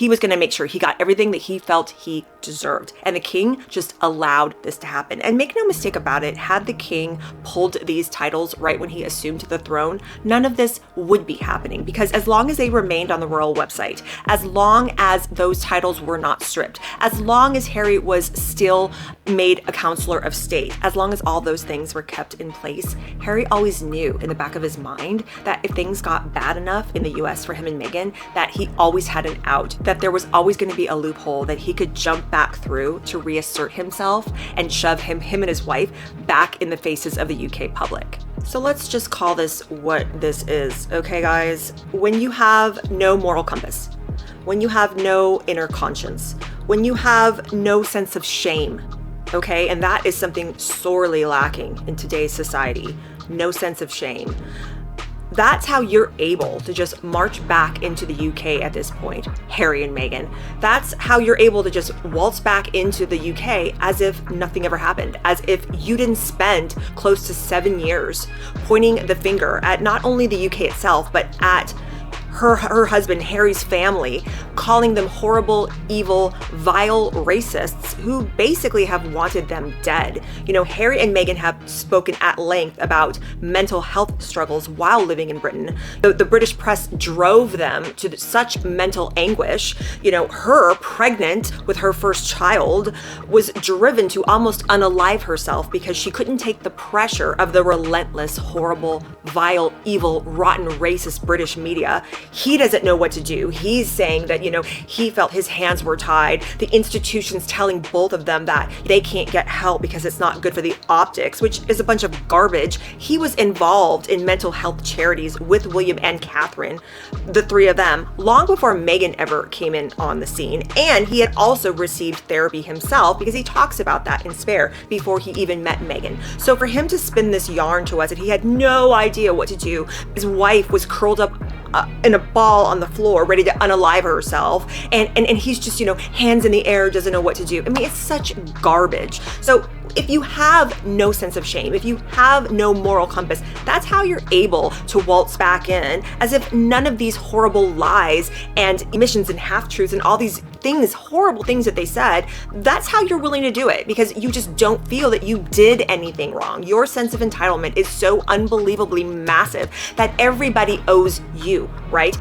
He was going to make sure he got everything that he felt he deserved. And the king just allowed this to happen. And make no mistake about it, had the king pulled these titles right when he assumed the throne, none of this would be happening, because as long as they remained on the royal website, as long as those titles were not stripped, as long as Harry was still made a counselor of state, as long as all those things were kept in place, Harry always knew in the back of his mind that if things got bad enough in the US for him and Meghan, that he always had an out, that there was always going to be a loophole that he could jump back through to reassert himself and shove him and his wife back in the faces of the UK public. So let's just call this what this is, okay guys? When you have no moral compass, when you have no inner conscience, when you have no sense of shame, okay? And that is something sorely lacking in today's society, no sense of shame. That's how you're able to just march back into the UK at this point, Harry and Meghan. That's how you're able to just waltz back into the UK as if nothing ever happened, as if you didn't spend close to 7 years pointing the finger at not only the UK itself, but at her husband, Harry's family, calling them horrible, evil, vile racists who basically have wanted them dead. You know, Harry and Meghan have spoken at length about mental health struggles while living in Britain. The British press drove them to such mental anguish. You know, her, pregnant with her first child, was driven to almost unalive herself because she couldn't take the pressure of the relentless, horrible, vile, evil, rotten, racist British media. He doesn't know what to do. He's saying that, you know, he felt his hands were tied. The institution's telling both of them that they can't get help because it's not good for the optics, which is a bunch of garbage. He was involved in mental health charities with William and Catherine, the three of them, long before Meghan ever came in on the scene. And he had also received therapy himself because he talks about that in Spare before he even met Meghan. So for him to spin this yarn to us that he had no idea what to do, his wife was curled up in a ball on the floor, ready to unalive herself, and he's just, you know, hands in the air, doesn't know what to do. I mean, it's such garbage. So if you have no sense of shame, if you have no moral compass, that's how you're able to waltz back in as if none of these horrible lies and omissions and half-truths and all these things, horrible things that they said, that's how you're willing to do it because you just don't feel that you did anything wrong. Your sense of entitlement is so unbelievably massive that everybody owes you, right?